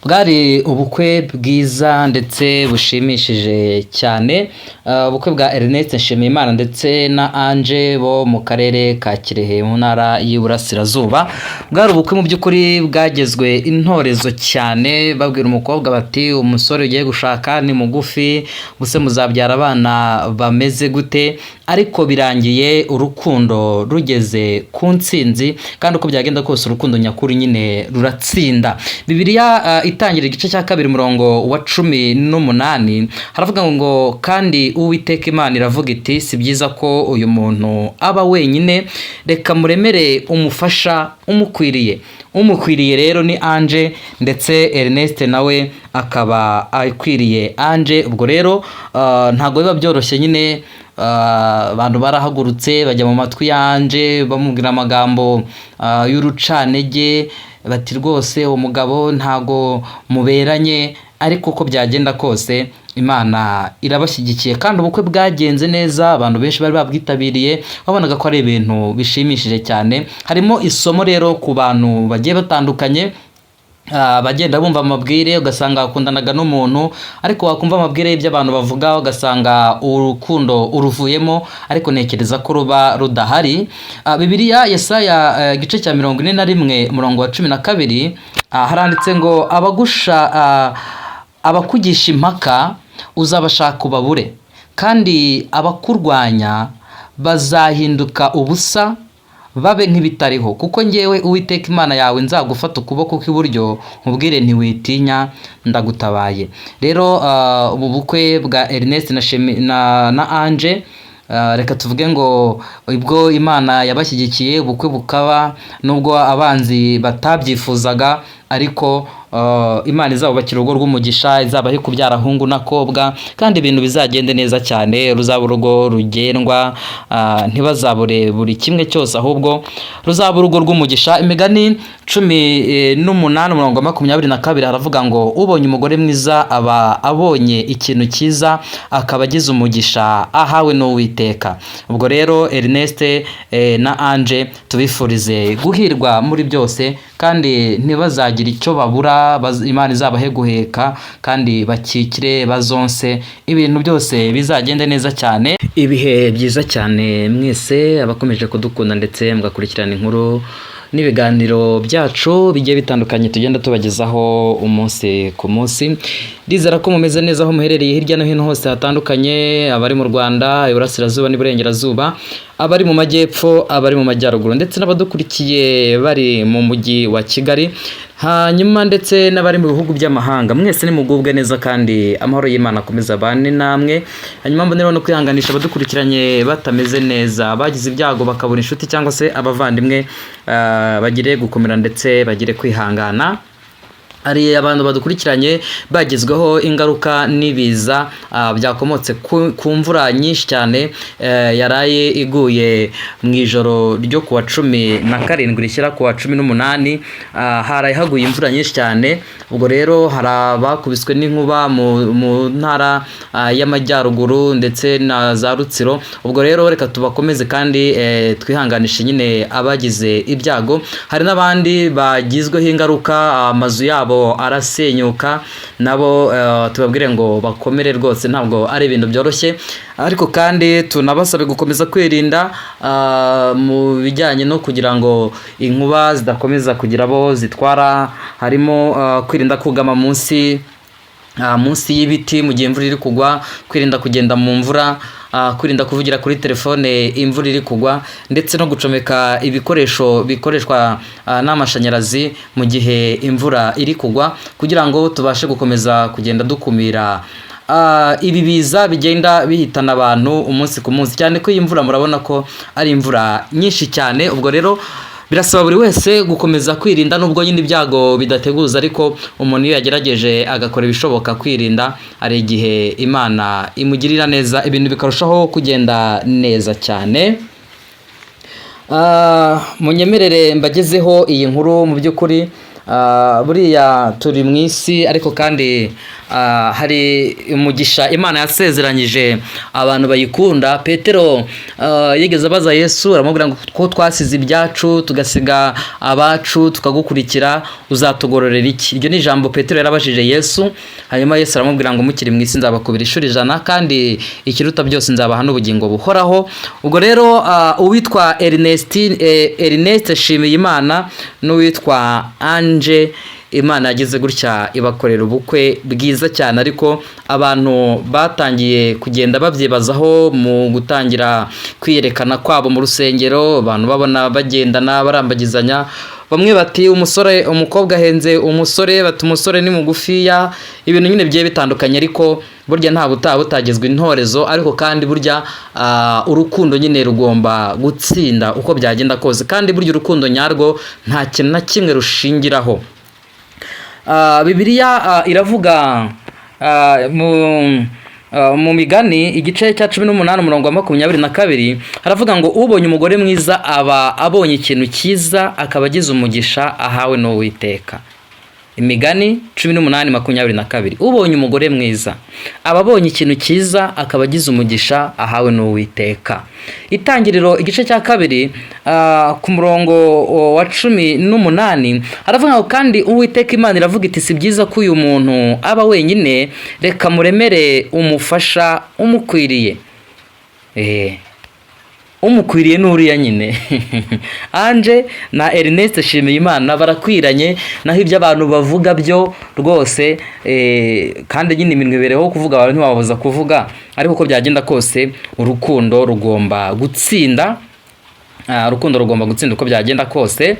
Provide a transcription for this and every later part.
bwari ubukwe bwiza ndetse bushimishije cyane, ubukwe bwa Ernest Nshimiyimana ndetse na Ange bo mu karere ka Kirehe mu ntara y'Iburasirazuba. Bwari ubukwe mu by'ukuri bwagezwe intorezo cyane, babwira umukobwa bati umusore ugiye gushaka ni mugufi, buse muzabyara abana bameze gute, ariko birangiye urukundo rugeze ku ntsinzi, kandi uko byagenda kose urukundo nyakuri nyine ruratsinda. Bibiliya itangira igice cya kabiri murongo wa 18 haravuga ngo kandi Uwiteka Imana iravuga iti si byiza ko uyu muntu aba wenyine, reka muremere umufasha umukwiriye rero ni Ange, ndetse Ernest nawe akaba akwiriye Ange. Ubwo rero ntago biba byoroshye nyine, abantu barahagurutse bajya mu matwi ya Ange bamubwira amagambo y'urucanege bati rwose umugabo ntago muberanye, ariko uko byagenda kose Imana irabashyigikiye kandi ubukwe bwagenze neza. Abantu benshi bari babwitabiriye babonaga ko ari ibintu bishimishije cyane. Harimo isomo rero ku bantu bagiye batandukanye, bagenda bumva amabwire ugasanga bakundanaga n'umuntu, ariko wakumva amabwire y'ibyo abantu bavuga ugasanga urukundo uruvuyemo, ariko ntekereza ko ruba rudahari. Bibiliya Yesaya igice cya 41 murongo wa 12 haranditse ngo abakugisha impaka uzabashaka ubabure, kandi abakurwanya bazahinduka ubusa babe nk'ibitariho, kuko ngewe Uwiteka Imana yawe nzagufata ukuboko kw'iburyo nkubwire ntiwitinya ndagutabaye. Rero ubu bukwe bwa Ernest na Ange, reka tuvuge ngo ibwo Imana yabashyigikiye ubukwe bukaba, nubwo abanzi batabyifuzaga, ariko Imana izabubakira urugo rw'umugisha, izabahe kubyara hungu n'akobwa, kandi ibintu bizagende neza cyane. Ruzaba urugo rugendwa, ntibazabure buri kimwe cyose, ahubwo ruzaba urugo rw'umugisha. Imigani 18:22 haravuga ngo ubonye umugore mwiza aba abonye ikintu cyiza, akaba agize umugisha ahawe n'Uwiteka. Ubwo rero Ernest na Ange tubifurize guhirwa muri byose, kandi ntibazagire icyo babura. Imana izabahe guheka kandi bakikire bazonse, ibintu byose bizagende neza cyane. Ibihe byiza cyane mwese abakomeje kudukunda ndetse mugakurikirana inkuru n'ibiganiro byacu bigiye bitandukanye tugenda tubagezaho umunsi ku munsi. Ndizera ko mumeze neza aho muherereye hirya no hino hose hatandukanye, abari mu Rwanda, Iburasirazuba n'Iburengerazuba, abari mu Majyepfo, abari mu Majyaruguru, ndetse n'abadukurikiye bari mu mujyi wa Kigali, hanyuma ndetse n'abari mu bihugu by'amahanga. Mwese nimugubwe neza kandi amahoro y'Imana akomeza abane namwe. Hanyuma mboneraho no kwihanganisha abadukurikiranye batameze neza, bagize ibyago bakabura inshuti cyangwa se abavandimwe, bagire gukomera ndetse bagire kwihangana. Hari abantu badukurikiranye bagezweho ingaruka n'ibiza byakomotse ku mvura nyinshi cyane yaraye iguye mu ijoro ryo kuwa 17 rishyira kuwa 18. Haraye haguye imvura nyinshi cyane. Ubwo rero hari abakubiswe n'inkuba mu ntara y'Amajyaruguru ndetse na za Rutsiro. Ubwo rero reka tubakomeze kandi twihanganishe nyine abagize ibyago. Hari n'abandi bagizweho ingaruka, amazu yabo arasenyuka, nabo tubabwire ngo bakomere rwose, ntabwo ari ibintu byoroshye, ariko kandi tunabasabe gukomeza kwirinda mu bijyanye no kugira ngo inkuba zidakomeza kugira abo zitwara. Harimo kwirinda kugama munsi y'ibiti mu gihe imvura iri kugwa, kwirinda kugenda mu mvura, kwirinda kuvugira kuri telefone imvura iri kugwa, ndetse no gucomeka ibikoresho bikoreshwa n'amashanyarazi mu gihe imvura iri kugwa, kugira ngo tubashe gukomeza kugenda dukumira ibi biza bigenda bihitana abantu umunsi ku munsi, cyane ko iyi mvura murabona ko ari imvura nyinshi cyane. Ubwo rero birasaba buri wese gukomeza kwirinda, nubwo nyine ibyago bidateguza, ariko umuntu iyo yagerageje agakora ibishoboka kwirinda, hari igihe Imana imugirira neza, ibintu bikarushaho kugenda neza cyane. Munyemerere mbagezeho iyi nkuru mu by'ukuri buriya turi mu isi ariko kandi hari umugisha Imana yasezeranyije abantu bayikunda. Petero yigeze abaza Yesu aramubwira ngo ko twasize ibyacu tugasiga abacu tukagukurikira uzatugororera iki? Iryo ni ijambo Petero yarabajije Yesu, hanyuma Yesu aramubwira ngo mukiri mu isi nzabakubira inshuro 100 kandi ikiruta byose nzabaha n'ubugingo buhoraho. Ubwo rero uwitwa Ernest Nshimiyimana n'uwitwa Ange, Imana yagize gutya ibakorera ubukwe bwiza cyane, ariko abantu batangiye kugenda babyibazaho mu gutangira kwiyerekana kwabo mu rusengero, abantu babona bagendana barambagizanya, bamwe bati umukobwa ahenze umusore, bati umusore ni mugufiya, ibintu nyine bigiye bitandukanye. Ariko burya nta butaha butagezwe intorezo, ariko kandi burya urukundo nyine rugomba gutsinda uko byagenda kose, kandi burya urukundo nyarwo nta kintu na kimwe rushingiraho. Bibiliya iravuga mu Migani igice cya 18 umurongo wa 22 haravuga ngo ubonye umugore mwiza aba abonye ikintu cyiza, akaba agize umugisha ahawe n'Uwiteka. Imigani 18:22, ubonye umugore mwiza aba abonye ikintu cyiza, akaba agize umugisha ahawe n'Uwiteka. Itangiriro igice cya 2 ku murongo wa 18 haravuga ngo kandi Uwiteka Imana iravuga iti si byiza ko uyu muntu aba wenyine, reka muremere umufasha umukwiriye. Umukwiriye n'uriya nyine Ange na Ernest Nshimiyimana barakwiranye, naho ibyo abantu bavuga byo rwose kandi nyine iminwe ibereho kuvuga, abantu ntibababuza kuvuga, ariko uko byagenda kose urukundo rugomba gutsinda, urukundo rugomba gutsinda uko byagenda kose.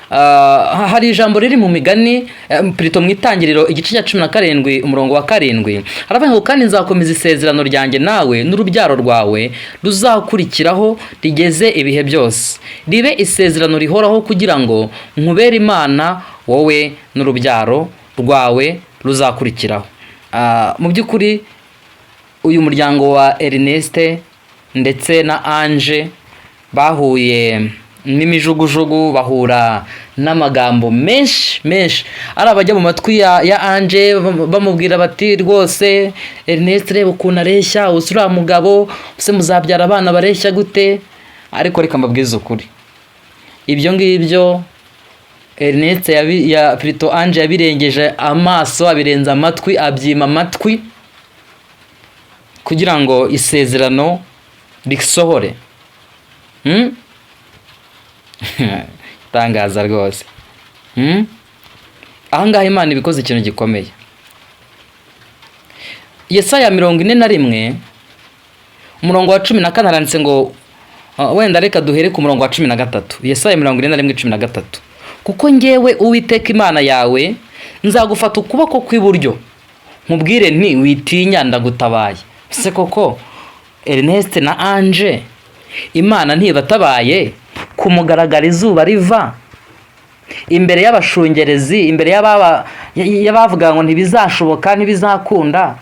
Hari ijambo riri mu Migani Prito mu Itangiriro igice cya 17 umurongo wa 7 haravuga ngo kandi nzakomeza isezerano ryanjye nawe n'urubyaro rwawe ruzakurikiraho rigeze ibihe byose, ribe isezerano rihoraho kugira ngo nkubere Imana wowe n'urubyaro rwawe ruzakurikiraho. Mu by'ukuri uyu muryango wa Ernest ndetse na Ange bahuye n'imijugujugu, bahura n'amagambo menshi ari abajya mu matwi ya Ange bamubwira bati rwose Ernest reba ukuntu areshya, usura mugabo se muzabyara abana bareshya gute? Ariko reka mbabwize ukuri, ibyo ngibyo Ernest Prito Ange yabirengeje amaso, abirenza amatwi, abyima amatwi kugira ngo isezerano risohore. Tangaza rwose. Ahangaha Imana ibikoze ikintu gikomeye. Yesaya 41 umurongo wa 14 haranditse ngo wenda reka duhere ku murongo wa 13. Yesaya 41:13, kuko ngewe Uwiteka Imana yawe nzagufata ukuboko kw'iburyo nkubwire nti witinya ndagutabaye. Se koko Ernest na Ange Imana ntibatabaye kumugaragara izuba riva imbere y'abashungerezi, imbere y'abavuga ngo ntibizashoboka ntibizakunda?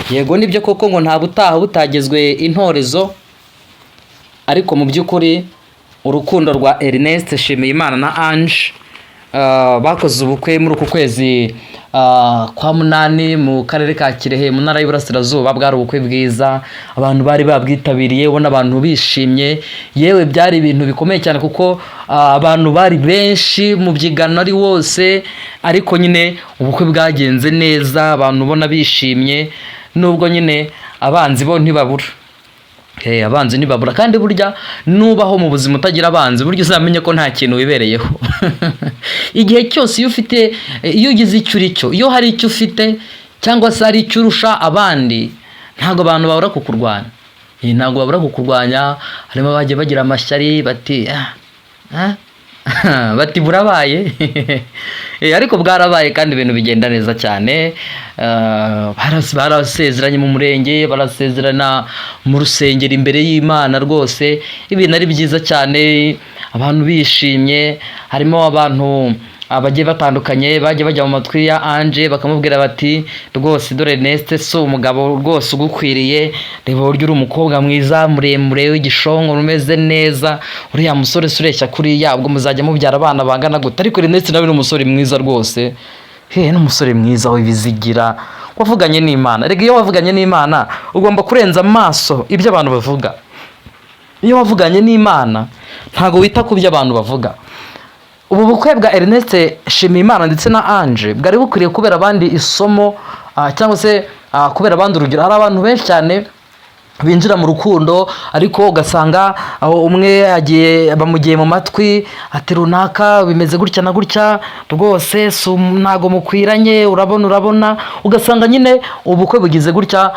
Yego nibyo koko ngo nta butaha butagezwe intorezo, ariko mu by'ukuri urukundo rwa Ernest Nshimiyimana na Ange bakoze ubukwe muri uku kwezi kwa 8 mu karere ka Kirehe mu ntara y'Iburasirazuba. Bwari ubukwe bwiza, abantu bari babwitabiriye, ubona abantu bishimye, yewe byari ibintu bikomeye cyane kuko abantu bari benshi mu byigano ari wose, ariko nyine ubukwe bwagenze neza, abantu ubona bishimye, nubwo nyine abanzi bo ntibabura. Abanzi ntibabura, kandi burya nubaho mu buzima utagira abanzi burya uzamenye ko nta kintu wibereyeho. Igihe cyose iyo ugize icyo uri cyo, iyo hari icyo ufite cyangwa se hari icyo urusha abandi, ntabwo abantu babura kukurwanya. Ntabwo babura kukurwanya, harimo bagiye bagira amashyari bati bati burabaye. Ariko bwarabaye kandi ibintu bigenda neza cyane. Barasezeranye mu murenge, barasezerana mu rusengero imbere y'Imana, rwose ibintu ari byiza cyane, abantu bishimye. Harimo abantu abagiye batandukanye bagiye bajya mu matwi ya Ange bakamubwira bati rwose dore Ernest si umugabo rwose ugukwiriye, reba uburyo uri umukobwa mwiza muremure w'igishongo umeze neza, uriya musore ureshya kuriya ubwo muzajya mubyara abana bangana gute, ariko Ernest nawe ni umusore mwiza rwose, n'umusore mwiza w'ibizigira wavuganye n'Imana. Rega iyo wavuganye n'Imana ugomba kurenza amaso ibyo abantu bavuga. Iyo wavuganye n'Imana ntago wita ku byo abantu bavuga. Ubu bukwe bwa Ernest Nshimiyimana ndetse na Ange bwari bukwiriye kubera abandi isomo, cyangwa se kubera abandi urugero. Hari abantu benshi cyane binjira mu rukundo ariko ugasanga umwe bamugiye mu matwi ati runaka bimeze gutya na gutya rwose ntago mukwiranye, urabona ugasanga nyine ubukwe bugize gutya,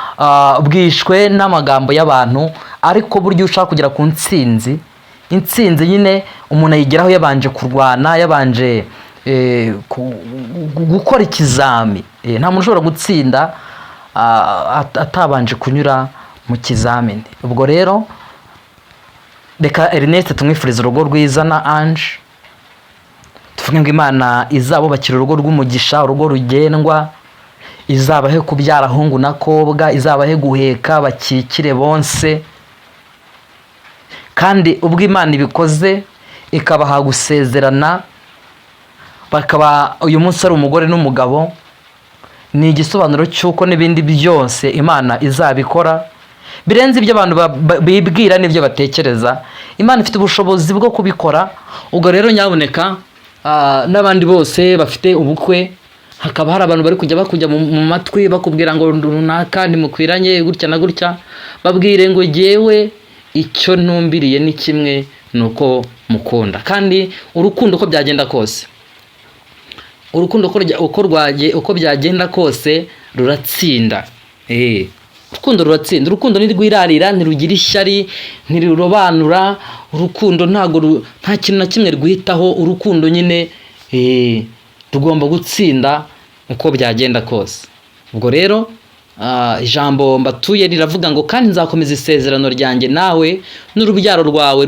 bwishwe n'amagambo y'abantu. Ariko buryo ushaka kugera ku intsinzi nyine umuntu ayigeraho yabanje kurwana, yabanje gukora ikizami. Nta muntu ushobora gutsinda atabanje kunyura mu kizamini. Ubwo rero reka Ernest tumwifuriza urugo rwiza na Ange, tuvuge ngo Imana izabubakira urugo rw'umugisha, urugo rugendwa, izabahe kubyara hungu na kobwa, izabahe guheka bakikire bonse. Kandi ubwo Imana ibikoze ikabaha gusezerana bakaba uyu munsi ari umugore n'umugabo, ni igisobanuro cy'uko n'ibindi byose Imana izabikora birenze ibyo abantu bibwira n'ibyo batekereza. Imana ifite ubushobozi bwo kubikora. Ubwo rero nyaboneka n'abandi bose bafite ubukwe, hakaba hari abantu bari kujya mu matwi bakubwira ngo runaka ntimukwiranye gutya na gutya, babwire ngo jyewe icyo ntumbiriye ni kimwe, nuko mukunda. Kandi urukundo uko byagenda kose, urukundo uko byagenda kose ruratsinda. Urukundo ruratsinda. Urukundo ntirwirarira, ntirugira ishyari, ntirurobanura. Urukundo nta kintu na kimwe rwitaho. Urukundo nyine rugomba gutsinda uko byagenda kose. Ubwo rero ijambo mbatuye riravuga ngo kandi nzakomeza isezerano ryanjye nawe n'urubyaro rwawe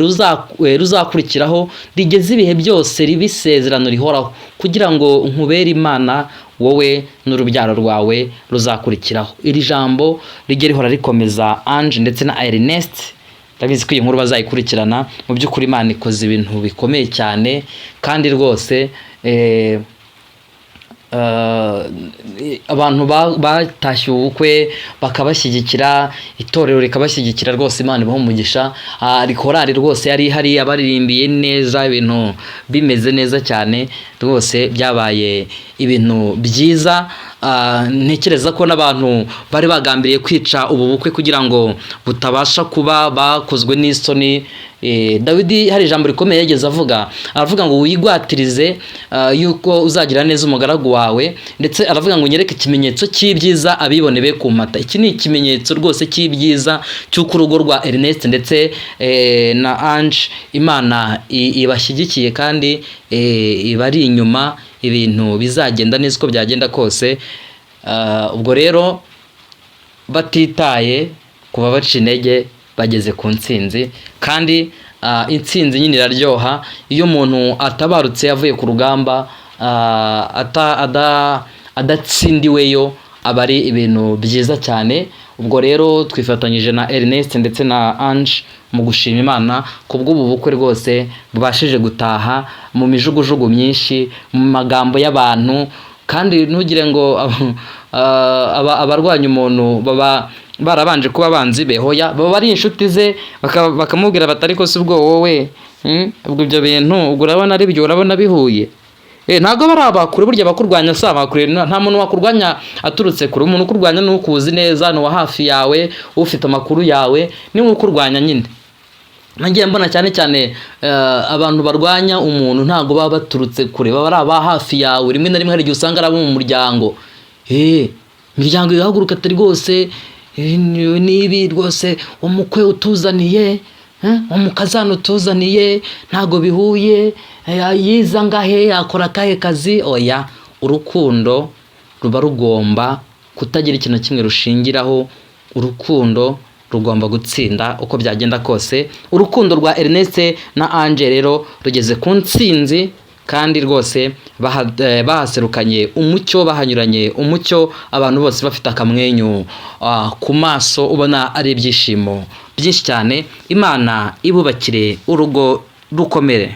ruzakurikiraho rigeze ibihe byose, ribe isezerano rihoraho, kugira ngo nkubere Imana wowe n'urubyaro rwawe ruzakurikiraho. Iri jambo rijye rihora rikomeza Ange ndetse na Ernest. Ndabizi ko iyi nkuru bazayikurikirana. Mu by'ukuri Imana ikoze ibintu bikomeye cyane, kandi rwose abantu batashye ubukwe bakabashyigikira, itorero rikabashyigikira, rwose Imana ibaha umugisha. Korali rwose yari ihari abaririmbiye neza, ibintu bimeze neza cyane, rwose byabaye ibintu byiza. Ntekereza ko n'abantu bari bagambiriye kwica ubu bukwe kugira ngo butabasha kuba bakozwe n'isoni. Dawidi hari ijambo rikomeye yageze aravuga ngo wigwatirize yuko uzagira neza umugaragu wawe, ndetse aravuga ngo nyereke ikimenyetso cy'ibyiza abibone be kumata. Iki ni ikimenyetso rwose cy'ibyiza cy'uko urugo rwa Ernest ndetse na Ange Imana ibashyigikiye kandi ibari inyuma, ibintu bizagenda neza uko byagenda kose. Ubwo rero batitaye kuba baca intege, bageze ku ntsinzi. Kandi intsinzi nyine iraryoha iyo umuntu atabarutse yavuye ku rugamba, adatsindiweyo, aba ari ibintu byiza cyane. Ubwo rero twifatanyije na Ernest ndetse na Ange mu gushima Imana kubw'ubu bukwe rwose bubashije gutaha mu mijugujugu myinshi, mu magambo y'abantu. Kandi ntugire ngo abarwanya umuntu baba barabanje kuba banzi be, hoya baba bari inshuti ze, bakamubwira batari ko si ubwo wowe ubwo ibyo bintu ubwo urabona ari byo, urabona bihuye. Ntabwo bari abakure, burya bakurwanya si abakure. Nta muntu wakurwanya aturutse kure. Umuntu ukurwanya ni ukuzi neza, ni uwa hafi yawe, ufite amakuru yawe, niwe ukurwanya nyine. Nagiye mbona cyane abantu barwanya umuntu ntabwo baba baturutse kure, baba ari aba hafi yawe. Rimwe na rimwe hari igihe usanga ari abo mu muryango. Imiryango igahaguruka ati rwose nibi rwose umukwe utuzaniye, umukazana utuzaniye ntago bihuye, yiza ngahe, akora akahe kazi. Oya, urukundo ruba rugomba kutagira ikintu kimwe rushingiraho. Urukundo rugomba gutsinda uko byagenda kose. Urukundo rwa Ernest na Ange rero rugeze ku ntsinzi, kandi rwose bahaserukanye umucyo, bahanyuranye umucyo, abantu bose bafite akamwenyu ku maso, ubona ari ibyishimo byinshi cyane. Imana ibubakire urugo rukomere.